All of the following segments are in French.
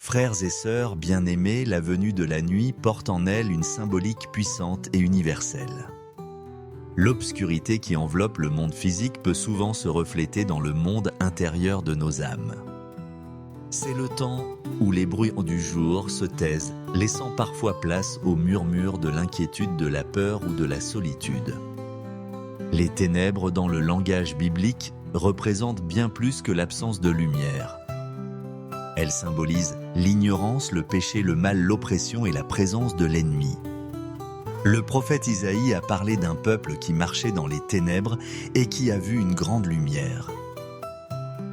Frères et sœurs bien-aimés, la venue de la nuit porte en elle une symbolique puissante et universelle. L'obscurité qui enveloppe le monde physique peut souvent se refléter dans le monde intérieur de nos âmes. C'est le temps où les bruits du jour se taisent, laissant parfois place aux murmures de l'inquiétude, de la peur ou de la solitude. Les ténèbres, dans le langage biblique, représentent bien plus que l'absence de lumière. Elles symbolisent l'ignorance, le péché, le mal, l'oppression et la présence de l'ennemi. Le prophète Isaïe a parlé d'un peuple qui marchait dans les ténèbres et qui a vu une grande lumière.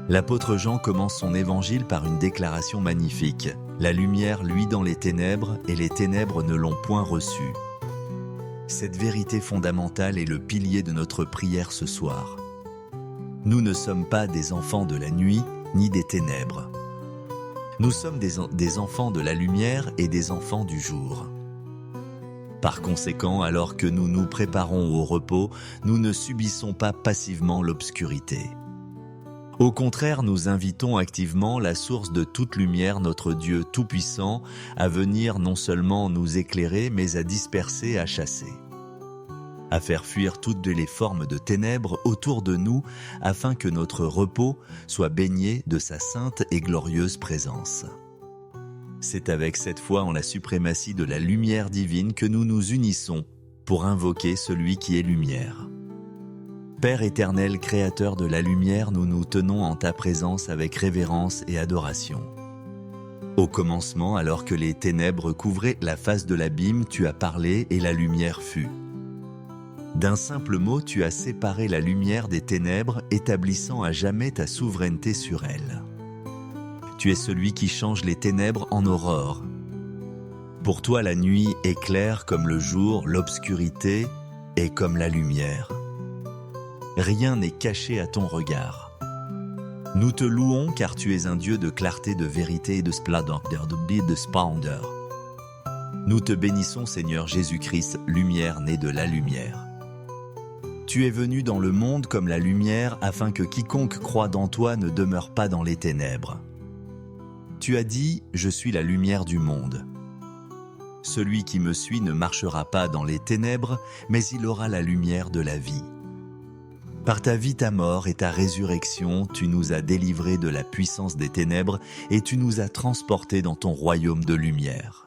L'apôtre Jean commence son évangile par une déclaration magnifique. La lumière luit dans les ténèbres et les ténèbres ne l'ont point reçue. Cette vérité fondamentale est le pilier de notre prière ce soir. Nous ne sommes pas des enfants de la nuit ni des ténèbres. Nous sommes des enfants de la lumière et des enfants du jour. Par conséquent, alors que nous nous préparons au repos, nous ne subissons pas passivement l'obscurité. Au contraire, nous invitons activement la source de toute lumière, notre Dieu Tout-Puissant, à venir non seulement nous éclairer, mais à disperser, à chasser, à faire fuir toutes les formes de ténèbres autour de nous, afin que notre repos soit baigné de sa sainte et glorieuse présence. C'est avec cette foi en la suprématie de la lumière divine que nous nous unissons pour invoquer celui qui est lumière. Père éternel, créateur de la lumière, nous nous tenons en ta présence avec révérence et adoration. Au commencement, alors que les ténèbres couvraient la face de l'abîme, tu as parlé et la lumière fut. D'un simple mot, tu as séparé la lumière des ténèbres, établissant à jamais ta souveraineté sur elles. Tu es celui qui change les ténèbres en aurore. Pour toi, la nuit est claire comme le jour, l'obscurité est comme la lumière. Rien n'est caché à ton regard. Nous te louons car tu es un Dieu de clarté, de vérité et de splendeur, de splendeur. Nous te bénissons, Seigneur Jésus-Christ, lumière née de la lumière. Tu es venu dans le monde comme la lumière afin que quiconque croit dans toi ne demeure pas dans les ténèbres. Tu as dit « Je suis la lumière du monde ». Celui qui me suit ne marchera pas dans les ténèbres, mais il aura la lumière de la vie. Par ta vie, ta mort et ta résurrection, tu nous as délivrés de la puissance des ténèbres et tu nous as transportés dans ton royaume de lumière.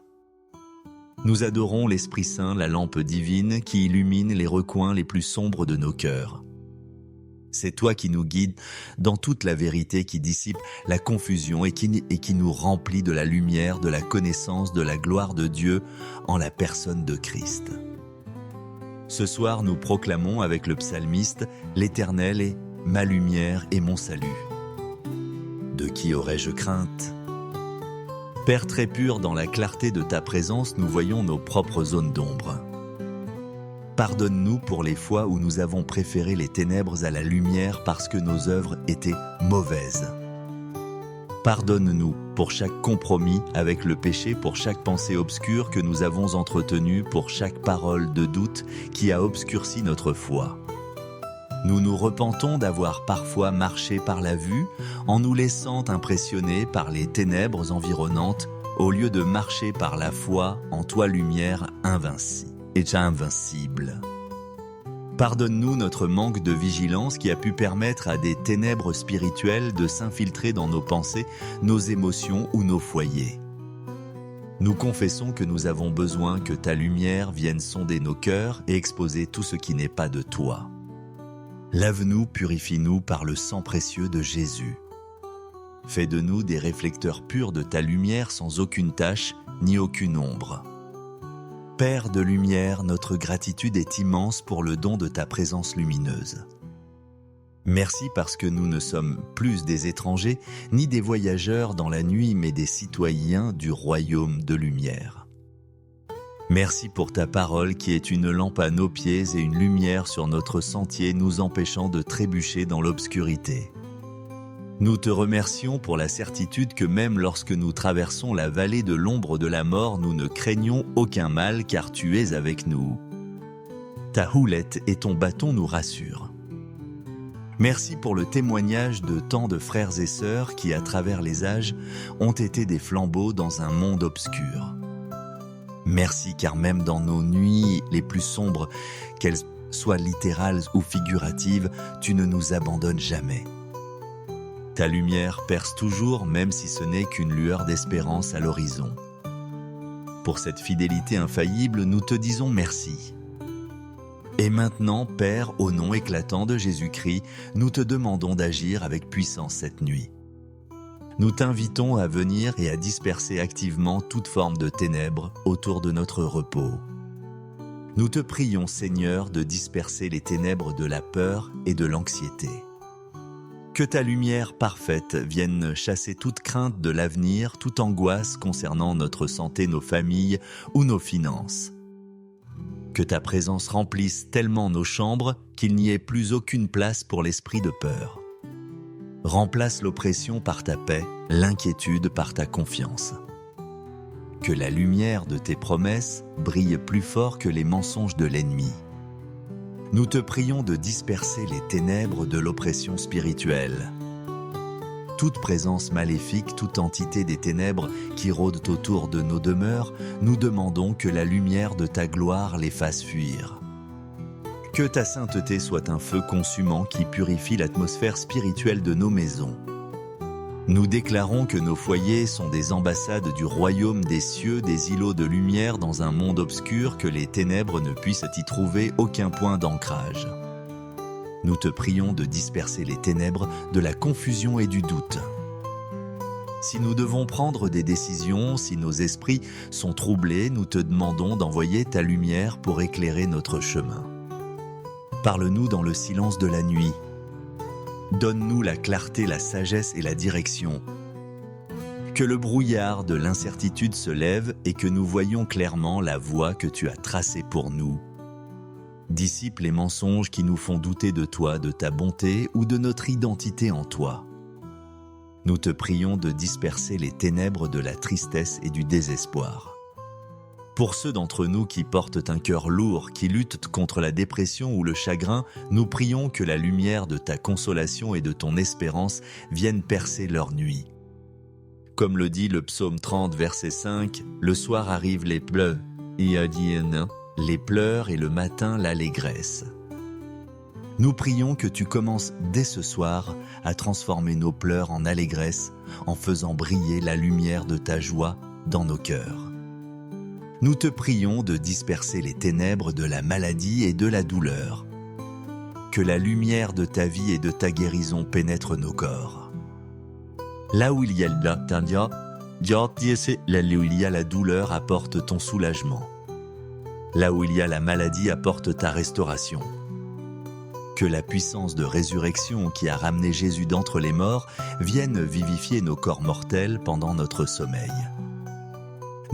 Nous adorons l'Esprit Saint, la lampe divine qui illumine les recoins les plus sombres de nos cœurs. C'est toi qui nous guides dans toute la vérité, qui dissipe la confusion et qui nous remplit de la lumière, de la connaissance, de la gloire de Dieu en la personne de Christ. Ce soir, nous proclamons avec le psalmiste « L'Éternel est ma lumière et mon salut. De qui aurais-je crainte ? Père très pur, dans la clarté de ta présence, nous voyons nos propres zones d'ombre. Pardonne-nous pour les fois où nous avons préféré les ténèbres à la lumière parce que nos œuvres étaient mauvaises. Pardonne-nous pour chaque compromis avec le péché, pour chaque pensée obscure que nous avons entretenue, pour chaque parole de doute qui a obscurci notre foi. Nous nous repentons d'avoir parfois marché par la vue en nous laissant impressionner par les ténèbres environnantes au lieu de marcher par la foi en toi lumière invincible. Pardonne-nous notre manque de vigilance qui a pu permettre à des ténèbres spirituelles de s'infiltrer dans nos pensées, nos émotions ou nos foyers. Nous confessons que nous avons besoin que ta lumière vienne sonder nos cœurs et exposer tout ce qui n'est pas de toi. Lave-nous, purifie-nous par le sang précieux de Jésus. Fais de nous des réflecteurs purs de ta lumière sans aucune tache ni aucune ombre. Père de lumière, notre gratitude est immense pour le don de ta présence lumineuse. Merci parce que nous ne sommes plus des étrangers ni des voyageurs dans la nuit, mais des citoyens du royaume de lumière. Merci pour ta parole qui est une lampe à nos pieds et une lumière sur notre sentier, nous empêchant de trébucher dans l'obscurité. Nous te remercions pour la certitude que même lorsque nous traversons la vallée de l'ombre de la mort, nous ne craignons aucun mal car tu es avec nous. Ta houlette et ton bâton nous rassurent. Merci pour le témoignage de tant de frères et sœurs qui, à travers les âges, ont été des flambeaux dans un monde obscur. Merci car même dans nos nuits les plus sombres, qu'elles soient littérales ou figuratives, tu ne nous abandonnes jamais. Ta lumière perce toujours, même si ce n'est qu'une lueur d'espérance à l'horizon. Pour cette fidélité infaillible, nous te disons merci. Et maintenant, Père, au nom éclatant de Jésus-Christ, nous te demandons d'agir avec puissance cette nuit. Nous t'invitons à venir et à disperser activement toute forme de ténèbres autour de notre repos. Nous te prions, Seigneur, de disperser les ténèbres de la peur et de l'anxiété. Que ta lumière parfaite vienne chasser toute crainte de l'avenir, toute angoisse concernant notre santé, nos familles ou nos finances. Que ta présence remplisse tellement nos chambres qu'il n'y ait plus aucune place pour l'esprit de peur. Remplace l'oppression par ta paix, l'inquiétude par ta confiance. Que la lumière de tes promesses brille plus fort que les mensonges de l'ennemi. Nous te prions de disperser les ténèbres de l'oppression spirituelle. Toute présence maléfique, toute entité des ténèbres qui rôdent autour de nos demeures, nous demandons que la lumière de ta gloire les fasse fuir. Que ta sainteté soit un feu consumant qui purifie l'atmosphère spirituelle de nos maisons. Nous déclarons que nos foyers sont des ambassades du royaume des cieux, des îlots de lumière dans un monde obscur, que les ténèbres ne puissent y trouver aucun point d'ancrage. Nous te prions de disperser les ténèbres de la confusion et du doute. Si nous devons prendre des décisions, si nos esprits sont troublés, nous te demandons d'envoyer ta lumière pour éclairer notre chemin. Parle-nous dans le silence de la nuit. Donne-nous la clarté, la sagesse et la direction. Que le brouillard de l'incertitude se lève et que nous voyions clairement la voie que tu as tracée pour nous. Dissipe les mensonges qui nous font douter de toi, de ta bonté ou de notre identité en toi. Nous te prions de disperser les ténèbres de la tristesse et du désespoir. Pour ceux d'entre nous qui portent un cœur lourd, qui luttent contre la dépression ou le chagrin, nous prions que la lumière de ta consolation et de ton espérance vienne percer leur nuit. Comme le dit le psaume 30, verset 5, « Le soir arrivent les pleurs, les pleurs et le matin l'allégresse. » Nous prions que tu commences dès ce soir à transformer nos pleurs en allégresse en faisant briller la lumière de ta joie dans nos cœurs. Nous te prions de disperser les ténèbres de la maladie et de la douleur. Que la lumière de ta vie et de ta guérison pénètre nos corps. Là où il y a la douleur, apporte ton soulagement. Là où il y a la maladie, apporte ta restauration. Que la puissance de résurrection qui a ramené Jésus d'entre les morts vienne vivifier nos corps mortels pendant notre sommeil.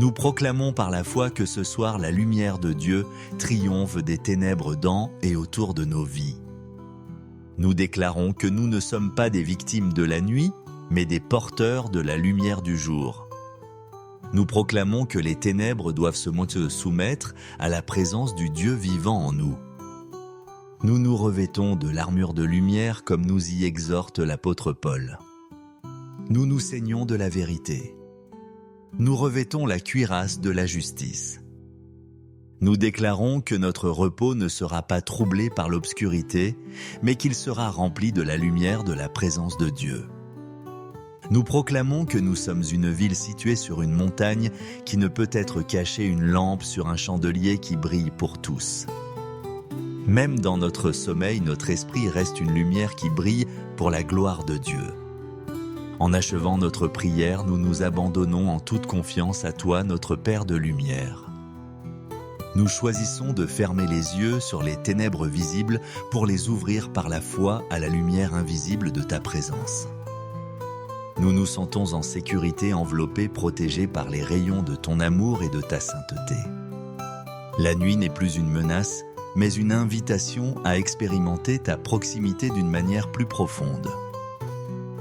Nous proclamons par la foi que ce soir la lumière de Dieu triomphe des ténèbres dans et autour de nos vies. Nous déclarons que nous ne sommes pas des victimes de la nuit, mais des porteurs de la lumière du jour. Nous proclamons que les ténèbres doivent se soumettre à la présence du Dieu vivant en nous. Nous nous revêtons de l'armure de lumière comme nous y exhorte l'apôtre Paul. Nous nous ceignons de la vérité. Nous revêtons la cuirasse de la justice. Nous déclarons que notre repos ne sera pas troublé par l'obscurité, mais qu'il sera rempli de la lumière de la présence de Dieu. Nous proclamons que nous sommes une ville située sur une montagne qui ne peut être cachée, une lampe sur un chandelier qui brille pour tous. Même dans notre sommeil, notre esprit reste une lumière qui brille pour la gloire de Dieu. En achevant notre prière, nous nous abandonnons en toute confiance à toi, notre Père de lumière. Nous choisissons de fermer les yeux sur les ténèbres visibles pour les ouvrir par la foi à la lumière invisible de ta présence. Nous nous sentons en sécurité, enveloppés, protégés par les rayons de ton amour et de ta sainteté. La nuit n'est plus une menace, mais une invitation à expérimenter ta proximité d'une manière plus profonde.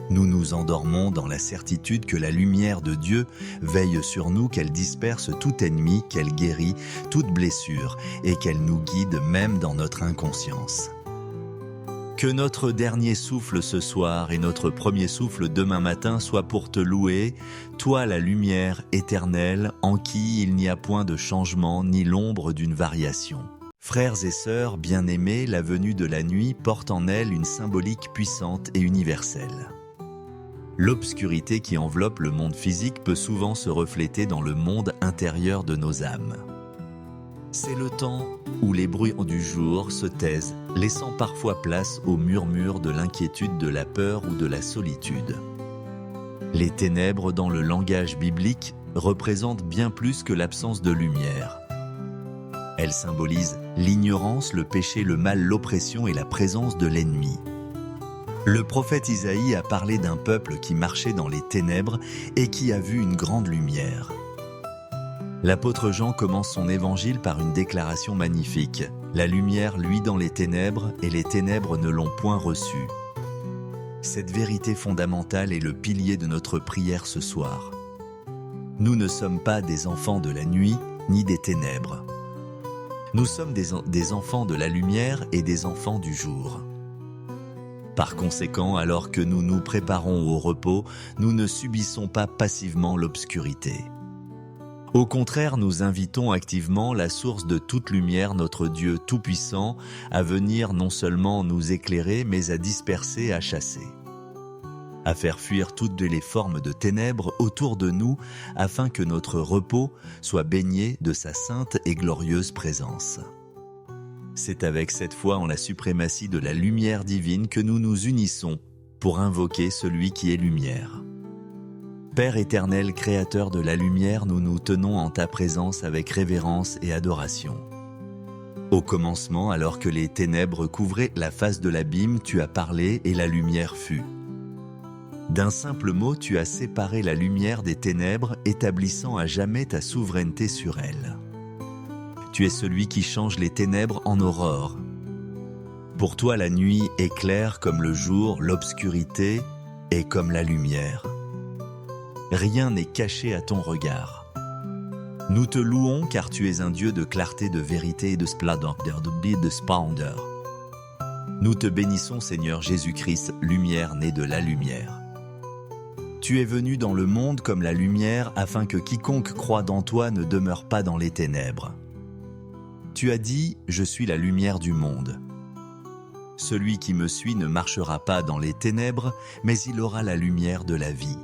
Nous nous endormons dans la certitude que la lumière de Dieu veille sur nous, qu'elle disperse tout ennemi, qu'elle guérit toute blessure et qu'elle nous guide même dans notre inconscience. Que notre dernier souffle ce soir et notre premier souffle demain matin soit pour te louer, toi la lumière éternelle en qui il n'y a point de changement ni l'ombre d'une variation. Frères et sœurs bien-aimés, la venue de la nuit porte en elle une symbolique puissante et universelle. L'obscurité qui enveloppe le monde physique peut souvent se refléter dans le monde intérieur de nos âmes. C'est le temps où les bruits du jour se taisent, laissant parfois place aux murmures de l'inquiétude, de la peur ou de la solitude. Les ténèbres dans le langage biblique représentent bien plus que l'absence de lumière. Elles symbolisent l'ignorance, le péché, le mal, l'oppression et la présence de l'ennemi. Le prophète Isaïe a parlé d'un peuple qui marchait dans les ténèbres et qui a vu une grande lumière. L'apôtre Jean commence son évangile par une déclaration magnifique. La lumière luit dans les ténèbres et les ténèbres ne l'ont point reçue. Cette vérité fondamentale est le pilier de notre prière ce soir. Nous ne sommes pas des enfants de la nuit ni des ténèbres. Nous sommes des enfants de la lumière et des enfants du jour. Par conséquent, alors que nous nous préparons au repos, nous ne subissons pas passivement l'obscurité. Au contraire, nous invitons activement la source de toute lumière, notre Dieu Tout-Puissant, à venir non seulement nous éclairer, mais à disperser, à chasser. À faire fuir toutes les formes de ténèbres autour de nous, afin que notre repos soit baigné de sa sainte et glorieuse présence. C'est avec cette foi en la suprématie de la lumière divine que nous nous unissons pour invoquer celui qui est lumière. Père éternel, créateur de la lumière, nous nous tenons en ta présence avec révérence et adoration. Au commencement, alors que les ténèbres couvraient la face de l'abîme, tu as parlé et la lumière fut. D'un simple mot, tu as séparé la lumière des ténèbres, établissant à jamais ta souveraineté sur elles. Tu es celui qui change les ténèbres en aurore. Pour toi, la nuit est claire comme le jour, l'obscurité est comme la lumière. Rien n'est caché à ton regard. Nous te louons car tu es un Dieu de clarté, de vérité et de splendeur. Nous te bénissons Seigneur Jésus-Christ, lumière née de la lumière. Tu es venu dans le monde comme la lumière afin que quiconque croit dans toi ne demeure pas dans les ténèbres. Tu as dit « Je suis la lumière du monde ». Celui qui me suit ne marchera pas dans les ténèbres, mais il aura la lumière de la vie.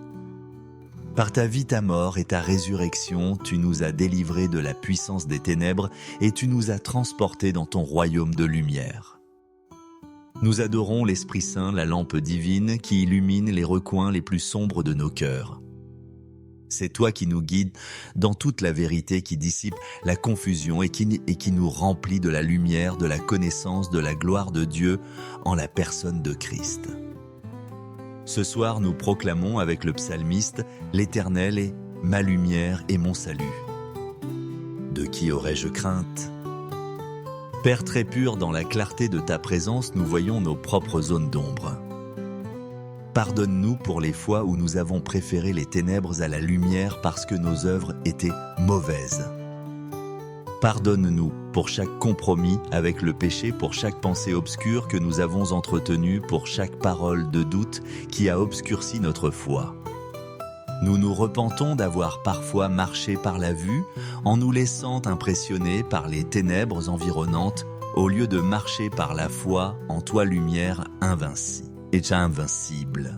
Par ta vie, ta mort et ta résurrection, tu nous as délivrés de la puissance des ténèbres et tu nous as transportés dans ton royaume de lumière. Nous adorons l'Esprit Saint, la lampe divine qui illumine les recoins les plus sombres de nos cœurs. C'est toi qui nous guides dans toute la vérité, qui dissipe la confusion et qui nous remplit de la lumière, de la connaissance, de la gloire de Dieu en la personne de Christ. Ce soir, nous proclamons avec le psalmiste « L'Éternel est ma lumière et mon salut. De qui aurais-je crainte ? Père très pur, dans la clarté de ta présence, nous voyons nos propres zones d'ombre. Pardonne-nous pour les fois où nous avons préféré les ténèbres à la lumière parce que nos œuvres étaient mauvaises. Pardonne-nous pour chaque compromis avec le péché, pour chaque pensée obscure que nous avons entretenue, pour chaque parole de doute qui a obscurci notre foi. Nous nous repentons d'avoir parfois marché par la vue en nous laissant impressionner par les ténèbres environnantes au lieu de marcher par la foi en toi lumière invincible.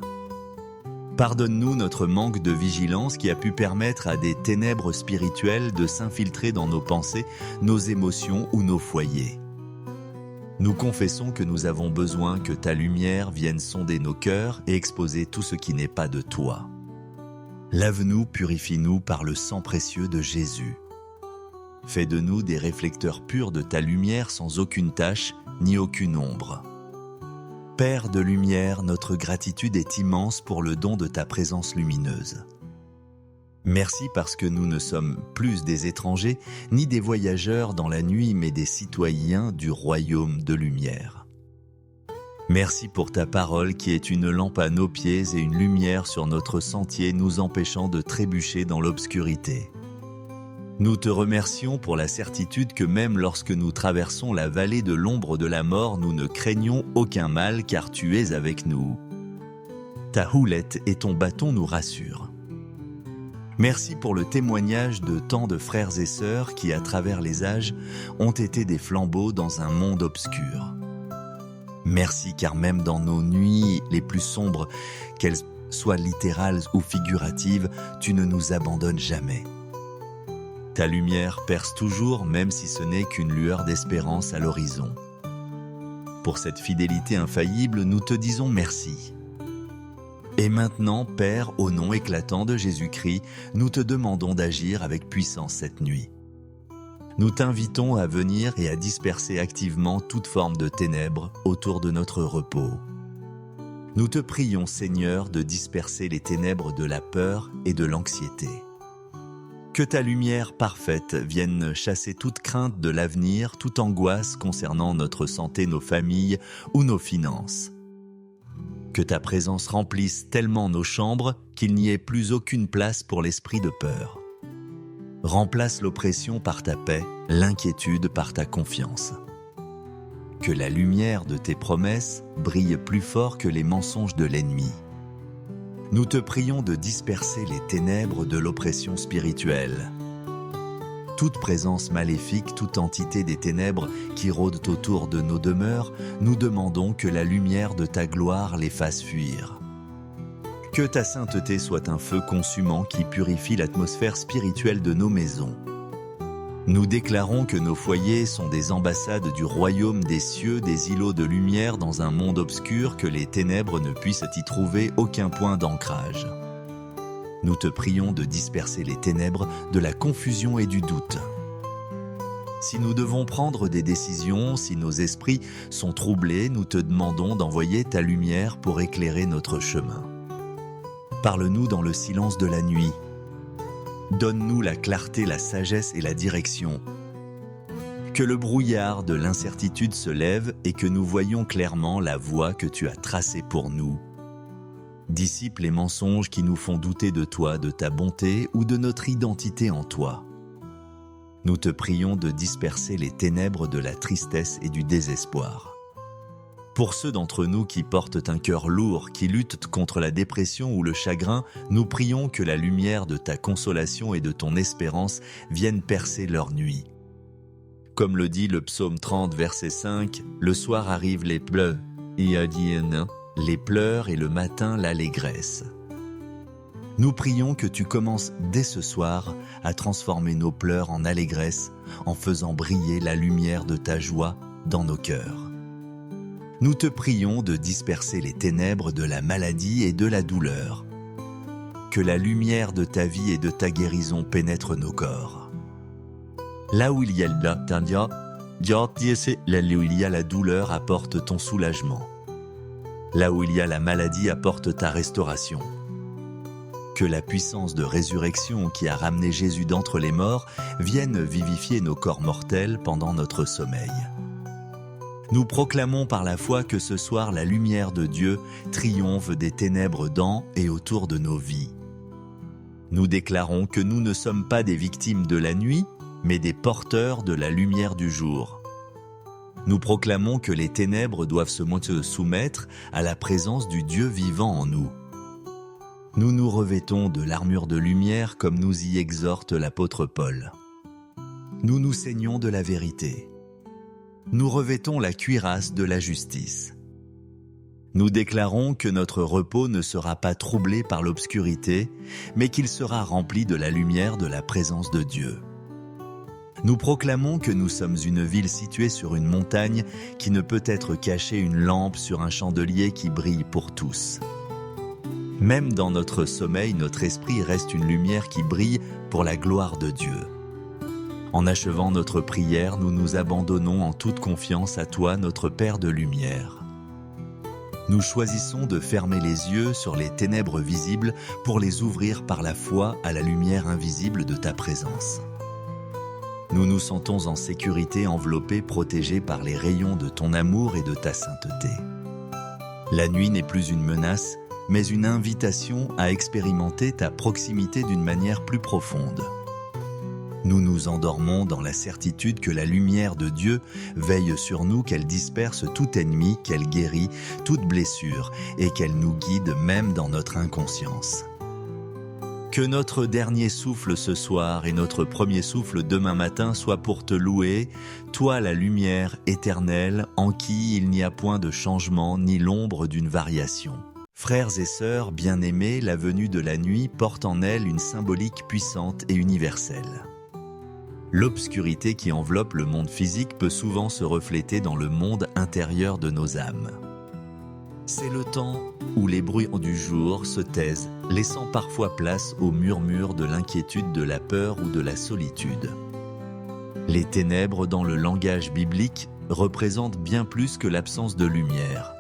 Pardonne-nous notre manque de vigilance qui a pu permettre à des ténèbres spirituelles de s'infiltrer dans nos pensées, nos émotions ou nos foyers. Nous confessons que nous avons besoin que ta lumière vienne sonder nos cœurs et exposer tout ce qui n'est pas de toi. Lave-nous, purifie-nous par le sang précieux de Jésus. Fais de nous des réflecteurs purs de ta lumière sans aucune tache ni aucune ombre. Père de lumière, notre gratitude est immense pour le don de ta présence lumineuse. Merci parce que nous ne sommes plus des étrangers ni des voyageurs dans la nuit, mais des citoyens du royaume de lumière. Merci pour ta parole qui est une lampe à nos pieds et une lumière sur notre sentier, nous empêchant de trébucher dans l'obscurité. Nous te remercions pour la certitude que même lorsque nous traversons la vallée de l'ombre de la mort, nous ne craignons aucun mal car tu es avec nous. Ta houlette et ton bâton nous rassurent. Merci pour le témoignage de tant de frères et sœurs qui, à travers les âges, ont été des flambeaux dans un monde obscur. Merci car même dans nos nuits les plus sombres, qu'elles soient littérales ou figuratives, tu ne nous abandonnes jamais. Ta lumière perce toujours, même si ce n'est qu'une lueur d'espérance à l'horizon. Pour cette fidélité infaillible, nous te disons merci. Et maintenant, Père, au nom éclatant de Jésus-Christ, nous te demandons d'agir avec puissance cette nuit. Nous t'invitons à venir et à disperser activement toute forme de ténèbres autour de notre repos. Nous te prions, Seigneur, de disperser les ténèbres de la peur et de l'anxiété. Que ta lumière parfaite vienne chasser toute crainte de l'avenir, toute angoisse concernant notre santé, nos familles ou nos finances. Que ta présence remplisse tellement nos chambres qu'il n'y ait plus aucune place pour l'esprit de peur. Remplace l'oppression par ta paix, l'inquiétude par ta confiance. Que la lumière de tes promesses brille plus fort que les mensonges de l'ennemi. Nous te prions de disperser les ténèbres de l'oppression spirituelle. Toute présence maléfique, toute entité des ténèbres qui rôdent autour de nos demeures, nous demandons que la lumière de ta gloire les fasse fuir. Que ta sainteté soit un feu consumant qui purifie l'atmosphère spirituelle de nos maisons. Nous déclarons que nos foyers sont des ambassades du royaume des cieux, des îlots de lumière dans un monde obscur, que les ténèbres ne puissent y trouver aucun point d'ancrage. Nous te prions de disperser les ténèbres de la confusion et du doute. Si nous devons prendre des décisions, si nos esprits sont troublés, nous te demandons d'envoyer ta lumière pour éclairer notre chemin. Parle-nous dans le silence de la nuit. Donne-nous la clarté, la sagesse et la direction. Que le brouillard de l'incertitude se lève et que nous voyions clairement la voie que tu as tracée pour nous. Dissipe les mensonges qui nous font douter de toi, de ta bonté ou de notre identité en toi. Nous te prions de disperser les ténèbres de la tristesse et du désespoir. Pour ceux d'entre nous qui portent un cœur lourd, qui luttent contre la dépression ou le chagrin, nous prions que la lumière de ta consolation et de ton espérance vienne percer leur nuit. Comme le dit le psaume 30, verset 5, « Le soir arrivent les pleurs, les pleurs et le matin l'allégresse. » Nous prions que tu commences dès ce soir à transformer nos pleurs en allégresse en faisant briller la lumière de ta joie dans nos cœurs. Nous te prions de disperser les ténèbres de la maladie et de la douleur. Que la lumière de ta vie et de ta guérison pénètre nos corps. Là où il y a la douleur, apporte ton soulagement. Là où il y a la maladie, apporte ta restauration. Que la puissance de résurrection qui a ramené Jésus d'entre les morts vienne vivifier nos corps mortels pendant notre sommeil. Nous proclamons par la foi que ce soir la lumière de Dieu triomphe des ténèbres dans et autour de nos vies. Nous déclarons que nous ne sommes pas des victimes de la nuit, mais des porteurs de la lumière du jour. Nous proclamons que les ténèbres doivent se soumettre à la présence du Dieu vivant en nous. Nous nous revêtons de l'armure de lumière comme nous y exhorte l'apôtre Paul. Nous nous ceignons de la vérité. Nous revêtons la cuirasse de la justice. Nous déclarons que notre repos ne sera pas troublé par l'obscurité, mais qu'il sera rempli de la lumière de la présence de Dieu. Nous proclamons que nous sommes une ville située sur une montagne qui ne peut être cachée, une lampe sur un chandelier qui brille pour tous. Même dans notre sommeil, notre esprit reste une lumière qui brille pour la gloire de Dieu. En achevant notre prière, nous nous abandonnons en toute confiance à toi, notre Père de lumière. Nous choisissons de fermer les yeux sur les ténèbres visibles pour les ouvrir par la foi à la lumière invisible de ta présence. Nous nous sentons en sécurité, enveloppés, protégés par les rayons de ton amour et de ta sainteté. La nuit n'est plus une menace, mais une invitation à expérimenter ta proximité d'une manière plus profonde. Nous nous endormons dans la certitude que la lumière de Dieu veille sur nous, qu'elle disperse tout ennemi, qu'elle guérit toute blessure et qu'elle nous guide même dans notre inconscience. Que notre dernier souffle ce soir et notre premier souffle demain matin soit pour te louer, toi la lumière éternelle en qui il n'y a point de changement ni l'ombre d'une variation. Frères et sœurs bien-aimés, la venue de la nuit porte en elle une symbolique puissante et universelle. L'obscurité qui enveloppe le monde physique peut souvent se refléter dans le monde intérieur de nos âmes. C'est le temps où les bruits du jour se taisent, laissant parfois place aux murmures de l'inquiétude, de la peur ou de la solitude. Les ténèbres, dans le langage biblique, représentent bien plus que l'absence de lumière.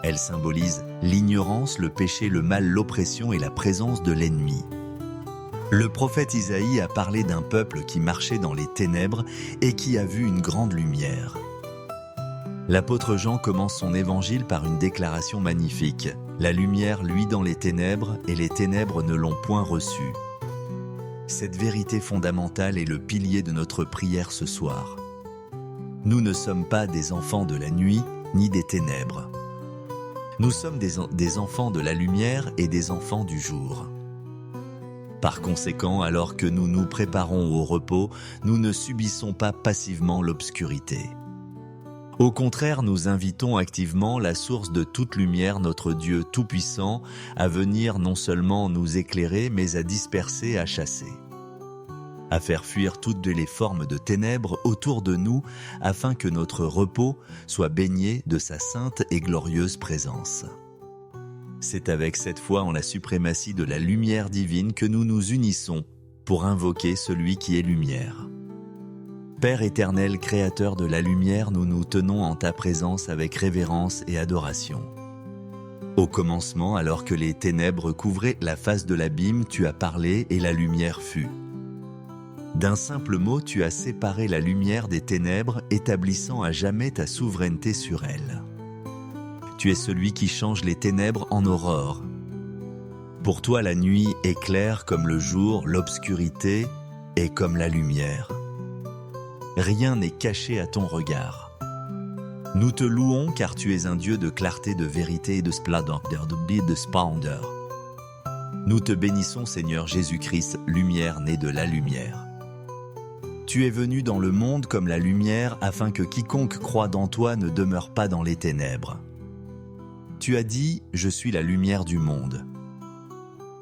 Elles symbolisent l'ignorance, le péché, le mal, l'oppression et la présence de l'ennemi. Le prophète Isaïe a parlé d'un peuple qui marchait dans les ténèbres et qui a vu une grande lumière. L'apôtre Jean commence son évangile par une déclaration magnifique. La lumière luit dans les ténèbres et les ténèbres ne l'ont point reçue. Cette vérité fondamentale est le pilier de notre prière ce soir. Nous ne sommes pas des enfants de la nuit ni des ténèbres. Nous sommes des enfants de la lumière et des enfants du jour. Par conséquent, alors que nous nous préparons au repos, nous ne subissons pas passivement l'obscurité. Au contraire, nous invitons activement la source de toute lumière, notre Dieu Tout-Puissant, à venir non seulement nous éclairer, mais à disperser, à chasser, à faire fuir toutes les formes de ténèbres autour de nous, afin que notre repos soit baigné de sa sainte et glorieuse présence. C'est avec cette foi en la suprématie de la lumière divine que nous nous unissons pour invoquer celui qui est lumière. Père éternel, créateur de la lumière, nous nous tenons en ta présence avec révérence et adoration. Au commencement, alors que les ténèbres couvraient la face de l'abîme, tu as parlé et la lumière fut. D'un simple mot, tu as séparé la lumière des ténèbres, établissant à jamais ta souveraineté sur elles. Tu es celui qui change les ténèbres en aurore. Pour toi, la nuit est claire comme le jour, l'obscurité est comme la lumière. Rien n'est caché à ton regard. Nous te louons car tu es un Dieu de clarté, de vérité et de splendeur. Nous te bénissons, Seigneur Jésus-Christ, lumière née de la lumière. Tu es venu dans le monde comme la lumière afin que quiconque croit dans toi ne demeure pas dans les ténèbres. Tu as dit « Je suis la lumière du monde ».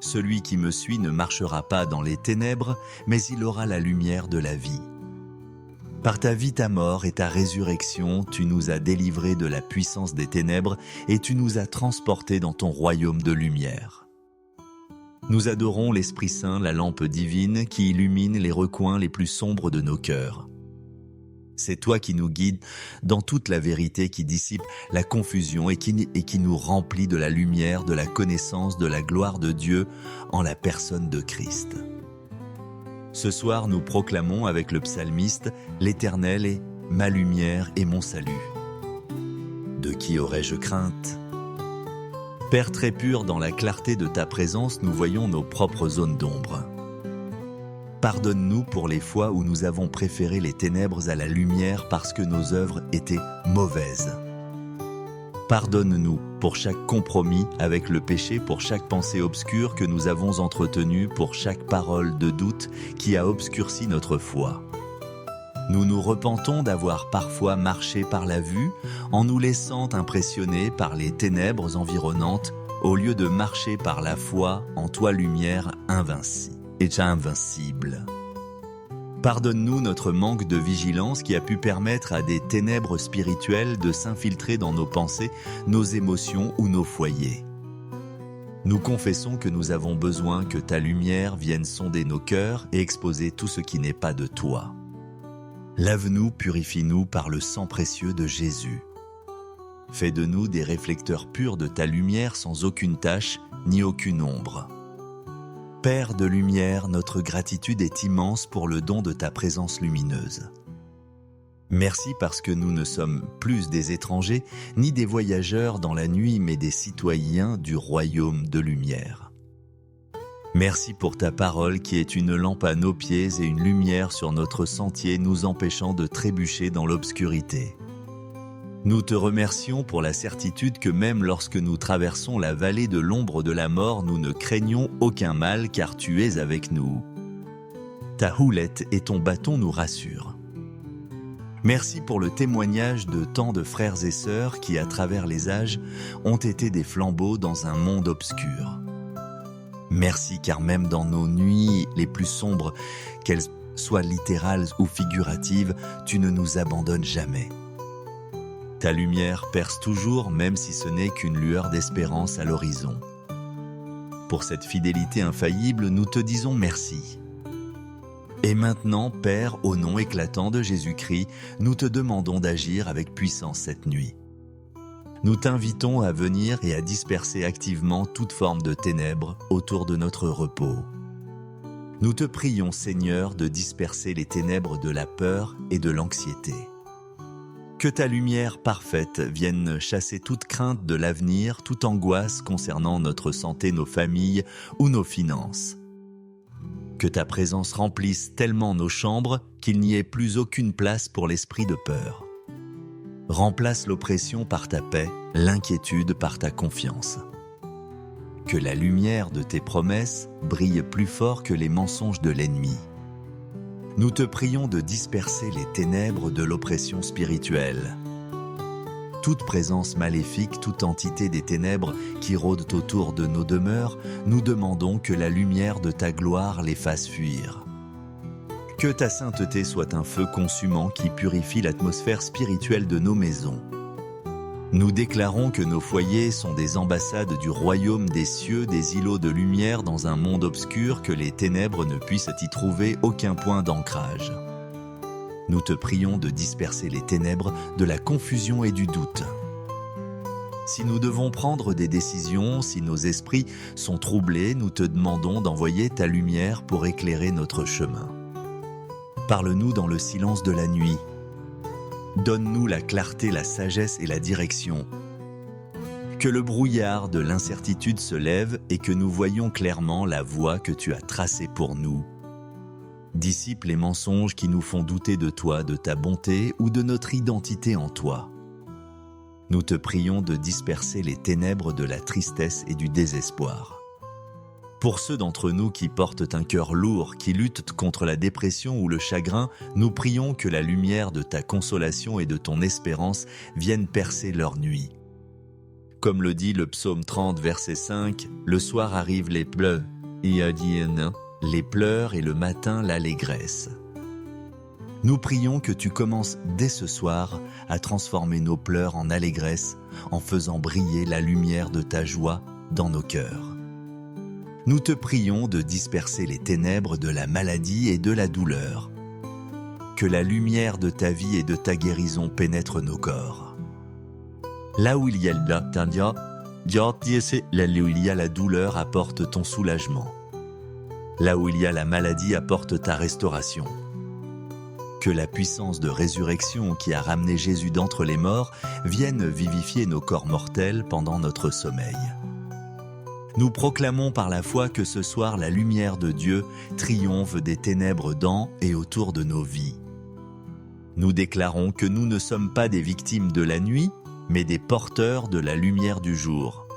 Celui qui me suit ne marchera pas dans les ténèbres, mais il aura la lumière de la vie. Par ta vie, ta mort et ta résurrection, tu nous as délivrés de la puissance des ténèbres et tu nous as transportés dans ton royaume de lumière. Nous adorons l'Esprit Saint, la lampe divine qui illumine les recoins les plus sombres de nos cœurs. C'est toi qui nous guides dans toute la vérité, qui dissipe la confusion et qui nous remplit de la lumière, de la connaissance, de la gloire de Dieu en la personne de Christ. Ce soir, nous proclamons avec le psalmiste « L'Éternel est ma lumière et mon salut. De qui aurais-je crainte ? Père très pur, dans la clarté de ta présence, nous voyons nos propres zones d'ombre. Pardonne-nous pour les fois où nous avons préféré les ténèbres à la lumière parce que nos œuvres étaient mauvaises. Pardonne-nous pour chaque compromis avec le péché, pour chaque pensée obscure que nous avons entretenue, pour chaque parole de doute qui a obscurci notre foi. Nous nous repentons d'avoir parfois marché par la vue en nous laissant impressionner par les ténèbres environnantes au lieu de marcher par la foi en toi lumière invincible. Pardonne-nous notre manque de vigilance qui a pu permettre à des ténèbres spirituelles de s'infiltrer dans nos pensées, nos émotions ou nos foyers. Nous confessons que nous avons besoin que ta lumière vienne sonder nos cœurs et exposer tout ce qui n'est pas de toi. Lave-nous, purifie-nous par le sang précieux de Jésus. Fais de nous des réflecteurs purs de ta lumière sans aucune tache ni aucune ombre. Père de lumière, notre gratitude est immense pour le don de ta présence lumineuse. Merci parce que nous ne sommes plus des étrangers ni des voyageurs dans la nuit, mais des citoyens du royaume de lumière. Merci pour ta parole qui est une lampe à nos pieds et une lumière sur notre sentier, nous empêchant de trébucher dans l'obscurité. Nous te remercions pour la certitude que même lorsque nous traversons la vallée de l'ombre de la mort, nous ne craignons aucun mal car tu es avec nous. Ta houlette et ton bâton nous rassurent. Merci pour le témoignage de tant de frères et sœurs qui, à travers les âges, ont été des flambeaux dans un monde obscur. Merci car même dans nos nuits les plus sombres, qu'elles soient littérales ou figuratives, tu ne nous abandonnes jamais. Ta lumière perce toujours, même si ce n'est qu'une lueur d'espérance à l'horizon. Pour cette fidélité infaillible, nous te disons merci. Et maintenant, Père, au nom éclatant de Jésus-Christ, nous te demandons d'agir avec puissance cette nuit. Nous t'invitons à venir et à disperser activement toute forme de ténèbres autour de notre repos. Nous te prions, Seigneur, de disperser les ténèbres de la peur et de l'anxiété. Que ta lumière parfaite vienne chasser toute crainte de l'avenir, toute angoisse concernant notre santé, nos familles ou nos finances. Que ta présence remplisse tellement nos chambres qu'il n'y ait plus aucune place pour l'esprit de peur. Remplace l'oppression par ta paix, l'inquiétude par ta confiance. Que la lumière de tes promesses brille plus fort que les mensonges de l'ennemi. Nous te prions de disperser les ténèbres de l'oppression spirituelle. Toute présence maléfique, toute entité des ténèbres qui rôdent autour de nos demeures, nous demandons que la lumière de ta gloire les fasse fuir. Que ta sainteté soit un feu consumant qui purifie l'atmosphère spirituelle de nos maisons. Nous déclarons que nos foyers sont des ambassades du royaume des cieux, des îlots de lumière dans un monde obscur, que les ténèbres ne puissent y trouver aucun point d'ancrage. Nous te prions de disperser les ténèbres de la confusion et du doute. Si nous devons prendre des décisions, si nos esprits sont troublés, nous te demandons d'envoyer ta lumière pour éclairer notre chemin. Parle-nous dans le silence de la nuit. Donne-nous la clarté, la sagesse et la direction. Que le brouillard de l'incertitude se lève et que nous voyions clairement la voie que tu as tracée pour nous. Dissipe les mensonges qui nous font douter de toi, de ta bonté ou de notre identité en toi. Nous te prions de disperser les ténèbres de la tristesse et du désespoir. Pour ceux d'entre nous qui portent un cœur lourd, qui luttent contre la dépression ou le chagrin, nous prions que la lumière de ta consolation et de ton espérance vienne percer leur nuit. Comme le dit le psaume 30, verset 5, « Le soir arrivent les pleurs, les pleurs et le matin l'allégresse. » Nous prions que tu commences dès ce soir à transformer nos pleurs en allégresse en faisant briller la lumière de ta joie dans nos cœurs. Nous te prions de disperser les ténèbres de la maladie et de la douleur. Que la lumière de ta vie et de ta guérison pénètre nos corps. Là où il y a la douleur, apporte ton soulagement. Là où il y a la maladie, apporte ta restauration. Que la puissance de résurrection qui a ramené Jésus d'entre les morts vienne vivifier nos corps mortels pendant notre sommeil. Nous proclamons par la foi que ce soir la lumière de Dieu triomphe des ténèbres dans et autour de nos vies. Nous déclarons que nous ne sommes pas des victimes de la nuit, mais des porteurs de la lumière du jour.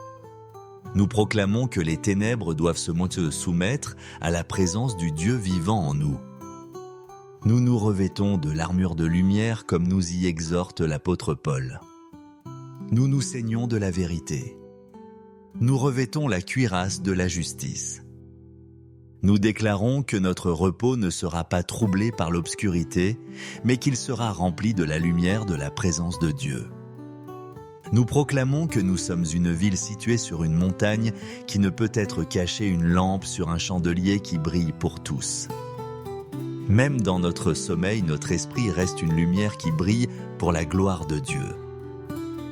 Nous proclamons que les ténèbres doivent se soumettre à la présence du Dieu vivant en nous. Nous nous revêtons de l'armure de lumière comme nous y exhorte l'apôtre Paul. Nous nous ceignons de la vérité. Nous revêtons la cuirasse de la justice. Nous déclarons que notre repos ne sera pas troublé par l'obscurité, mais qu'il sera rempli de la lumière de la présence de Dieu. Nous proclamons que nous sommes une ville située sur une montagne qui ne peut être cachée, une lampe sur un chandelier qui brille pour tous. Même dans notre sommeil, notre esprit reste une lumière qui brille pour la gloire de Dieu.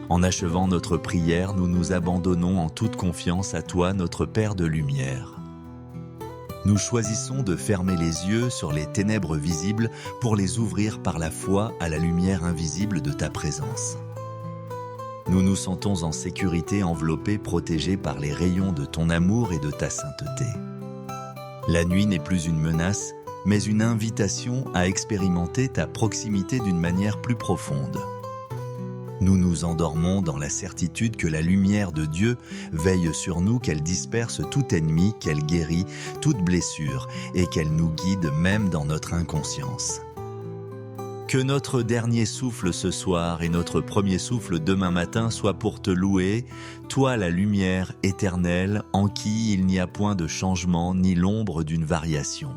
En achevant notre prière, nous nous abandonnons en toute confiance à toi, notre Père de lumière. Nous choisissons de fermer les yeux sur les ténèbres visibles pour les ouvrir par la foi à la lumière invisible de ta présence. Nous nous sentons en sécurité, enveloppés, protégés par les rayons de ton amour et de ta sainteté. La nuit n'est plus une menace, mais une invitation à expérimenter ta proximité d'une manière plus profonde. Nous nous endormons dans la certitude que la lumière de Dieu veille sur nous, qu'elle disperse tout ennemi, qu'elle guérit toute blessure et qu'elle nous guide même dans notre inconscience. Que notre dernier souffle ce soir et notre premier souffle demain matin soit pour te louer, toi la lumière éternelle en qui il n'y a point de changement ni l'ombre d'une variation.